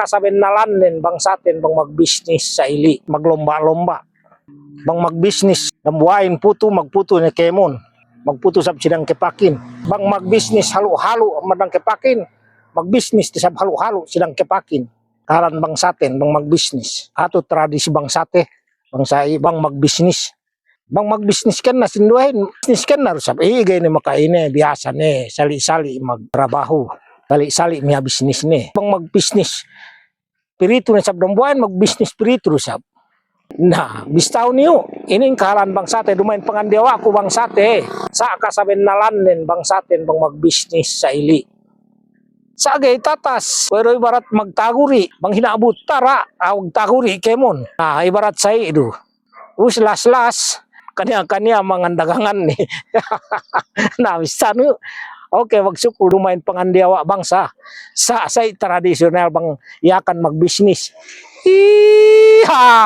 Kasabin na lanin bang sa atin bang mag-business sa ili, maglomba-lomba. Bang mag-business, nambuhayin puto, magputo ni Kemon. Magputo sab sidang kepakin. Bang mag-business halo-halo madang kepakin. Mag-business tisab halo-halo sidang kepakin. Karan bang sa atin bang mag-business. Ato tradisi bang sate, bang sa ibang mag-business. Bang mag-business kan na sinduhin, business kan na rusap. Igay ni makaine, biasa ni, sali-sali magtrabaho. Sali-sali miya business ni. Bang mag-business, pirito na sab buwan, mag-business pirito rusap. Nah, bistaw niyo, ining karan bang sate, dumain pangandiwa ko bang sate. Sa kasabin na lanin bang satin bang mag-business sa ili. Sagay tatas, pero ibarat magtaguri, bang hinaabot tara, awag taguri kemon. Nah, ibarat sa ido. Us las-las, kanya-kanya mga dagangan ni. Nabista no. Okay, magsuko dumain pangandiwa bangsa. Sa tradisyonal bang yakan mag-business. Iha!